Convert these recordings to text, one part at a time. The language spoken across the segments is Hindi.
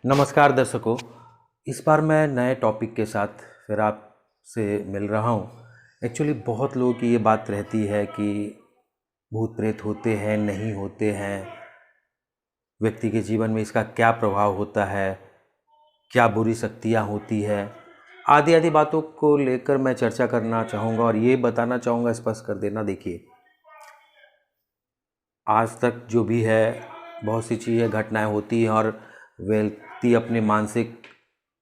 नमस्कार दर्शकों। इस बार मैं नए टॉपिक के साथ फिर आपसे मिल रहा हूँ। एक्चुअली बहुत लोगों की ये बात रहती है कि भूत प्रेत होते हैं, नहीं होते हैं, व्यक्ति के जीवन में इसका क्या प्रभाव होता है, क्या बुरी शक्तियाँ होती है, आदि आदि बातों को लेकर मैं चर्चा करना चाहूँगा और ये बताना चाहूँगा, स्पष्ट कर देना। देखिए, आज तक जो भी है बहुत सी चीज़ें घटनाएं होती हैं और व्यक्ति अपने मानसिक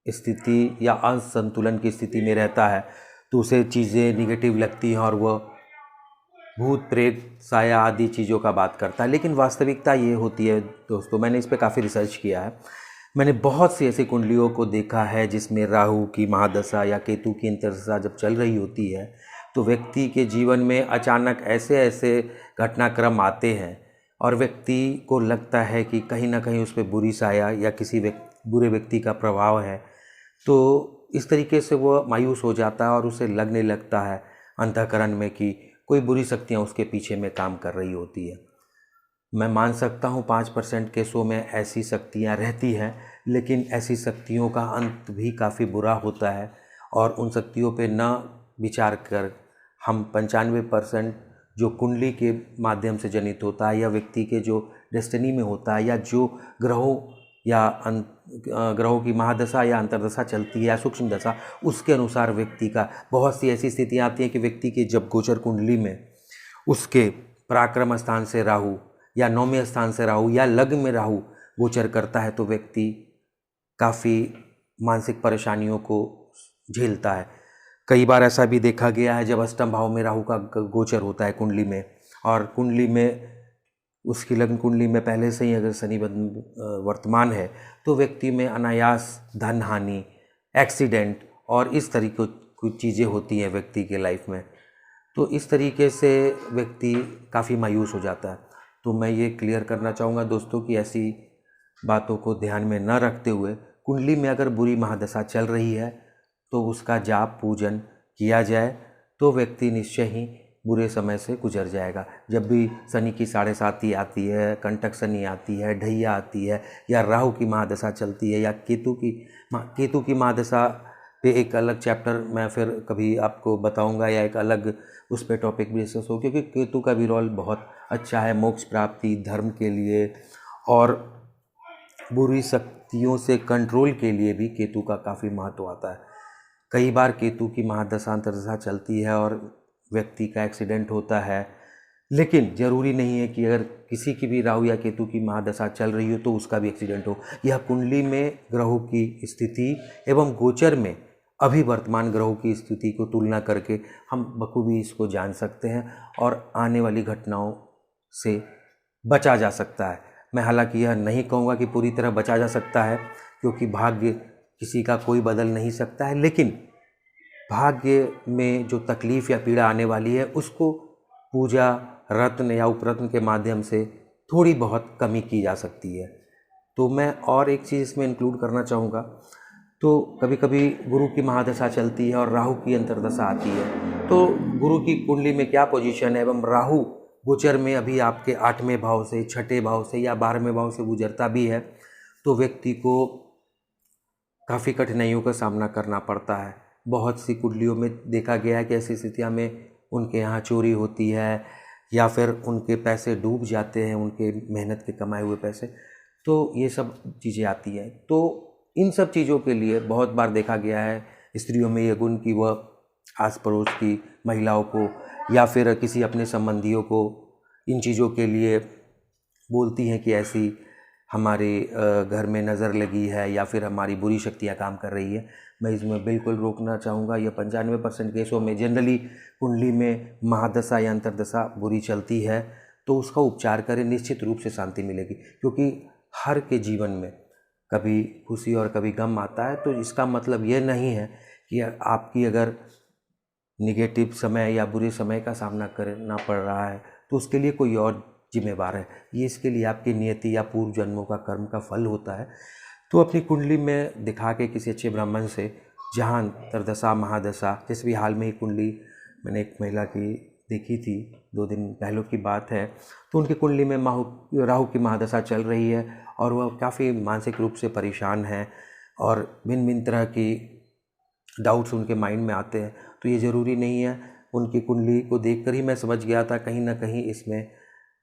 स्थिति या असंतुलन की स्थिति में रहता है तो उसे चीज़ें निगेटिव लगती हैं और वह भूत प्रेत साया आदि चीज़ों का बात करता है। लेकिन वास्तविकता ये होती है दोस्तों, मैंने इस पर काफ़ी रिसर्च किया है। मैंने बहुत सी ऐसी कुंडलियों को देखा है जिसमें राहु की महादशा या केतु की अंतर्दशा जब चल रही होती है तो व्यक्ति के जीवन में अचानक ऐसे ऐसे घटनाक्रम आते हैं और व्यक्ति को लगता है कि कहीं ना कहीं उस पर बुरी साया या किसी बुरे व्यक्ति का प्रभाव है। तो इस तरीके से वह मायूस हो जाता है और उसे लगने लगता है अंतःकरण में कि कोई बुरी शक्तियाँ उसके पीछे में काम कर रही होती है। मैं मान सकता हूँ 5% केसों में ऐसी शक्तियाँ रहती हैं, लेकिन ऐसी शक्तियों का अंत भी काफ़ी बुरा होता है और उन शक्तियों पे न विचार कर हम 95% जो कुंडली के माध्यम से जनित होता है या व्यक्ति के जो डेस्टिनी में होता है या जो ग्रहों या ग्रहों की महादशा या अंतर्दशा चलती है या सूक्ष्म दशा, उसके अनुसार व्यक्ति का बहुत सी ऐसी स्थितियाँ आती हैं कि व्यक्ति की जब गोचर कुंडली में उसके पराक्रम स्थान से राहु या नौवें स्थान से राहु या लग्न में राहु गोचर करता है तो व्यक्ति काफ़ी मानसिक परेशानियों को झेलता है। कई बार ऐसा भी देखा गया है जब अष्टम भाव में राहु का गोचर होता है कुंडली में और कुंडली में उसकी लग्न कुंडली में पहले से ही अगर शनि वर्तमान है तो व्यक्ति में अनायास धन हानि, एक्सीडेंट और इस तरीके की चीज़ें होती हैं व्यक्ति के लाइफ में। तो इस तरीके से व्यक्ति काफ़ी मायूस हो जाता है। तो मैं ये क्लियर करना चाहूँगा दोस्तों कि ऐसी बातों को ध्यान में न रखते हुए कुंडली में अगर बुरी महादशा चल रही है तो उसका जाप पूजन किया जाए तो व्यक्ति निश्चय ही बुरे समय से गुजर जाएगा। जब भी शनि की 7.5 आती है, कंटक शनि आती है, ढैया आती है या राहु की महादशा चलती है या केतु की महादशा पे एक अलग चैप्टर मैं फिर कभी आपको बताऊंगा या एक अलग उस पर टॉपिक भी डिस्कस हो, क्योंकि केतु का भी रोल बहुत अच्छा है मोक्ष प्राप्ति, धर्म के लिए और बुरी शक्तियों से कंट्रोल के लिए भी केतु का काफ़ी महत्व आता है। कई बार केतु की महादशा अंतर्दशा चलती है और व्यक्ति का एक्सीडेंट होता है, लेकिन ज़रूरी नहीं है कि अगर किसी की भी राहु या केतु की महादशा चल रही हो तो उसका भी एक्सीडेंट हो। यह कुंडली में ग्रहों की स्थिति एवं गोचर में अभी वर्तमान ग्रहों की स्थिति को तुलना करके हम बखूबी इसको जान सकते हैं और आने वाली घटनाओं से बचा जा सकता है। मैं हालांकि यह नहीं कहूँगा कि पूरी तरह बचा जा सकता है, क्योंकि भाग्य किसी का कोई बदल नहीं सकता है, लेकिन भाग्य में जो तकलीफ़ या पीड़ा आने वाली है उसको पूजा, रत्न या उपरत्न के माध्यम से थोड़ी बहुत कमी की जा सकती है। तो मैं और एक चीज़ इसमें इंक्लूड करना चाहूँगा। तो कभी कभी गुरु की महादशा चलती है और राहु की अंतर्दशा आती है तो गुरु की कुंडली में क्या पोजीशन है एवं राहु गोचर में अभी आपके 8वें भाव से, 6ठे भाव से या 12वें भाव से गुजरता भी है तो व्यक्ति को काफ़ी कठिनाइयों का सामना करना पड़ता है। बहुत सी कुंडलियों में देखा गया है कि ऐसी स्थितियों में उनके यहाँ चोरी होती है या फिर उनके पैसे डूब जाते हैं, उनके मेहनत के कमाए हुए पैसे। तो ये सब चीज़ें आती हैं। तो इन सब चीज़ों के लिए बहुत बार देखा गया है स्त्रियों में ये गुण कि वह आस पड़ोस की महिलाओं को या फिर किसी अपने संबंधियों को इन चीज़ों के लिए बोलती हैं कि ऐसी हमारे घर में नज़र लगी है या फिर हमारी बुरी शक्तियाँ काम कर रही है। मैं इसमें बिल्कुल रोकना चाहूँगा। यह 95% केसों में जनरली कुंडली में महादशा या अंतर्दशा बुरी चलती है तो उसका उपचार करें, निश्चित रूप से शांति मिलेगी। क्योंकि हर के जीवन में कभी खुशी और कभी गम आता है, तो इसका मतलब ये नहीं है कि आपकी अगर निगेटिव समय या बुरे समय का सामना करना पड़ रहा है तो उसके लिए कोई और जिम्मेवार है। ये इसके लिए आपकी नियति या पूर्व जन्मों का कर्म का फल होता है। तो अपनी कुंडली में दिखा के किसी अच्छे ब्राह्मण से, जहाँ अंतर्दशा महादशा, जैसे भी हाल में ही कुंडली मैंने एक महिला की देखी थी, 2 दिन पहले की बात है, तो उनकी कुंडली में राहु की महादशा चल रही है और वह काफ़ी मानसिक रूप से परेशान हैं और भिन्न भिन्न तरह की डाउट्स उनके माइंड में आते हैं। तो ये ज़रूरी नहीं है, उनकी कुंडली को देखकर ही मैं समझ गया था कहीं ना कहीं इसमें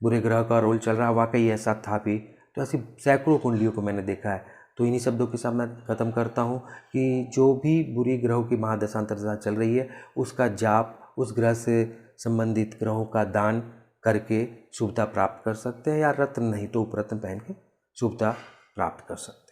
बुरे ग्रह का रोल चल रहा, वाकई ऐसा था भी। तो ऐसी सैकड़ों कुंडलियों को मैंने देखा है। तो इन्हीं शब्दों के साथ मैं ख़त्म करता हूँ कि जो भी बुरी ग्रहों की महादशा अंतर्दशा चल रही है, उसका जाप, उस ग्रह से संबंधित ग्रहों का दान करके शुभता प्राप्त कर सकते हैं, या रत्न नहीं तो उपरत्न पहन के शुभता प्राप्त कर सकते हैं।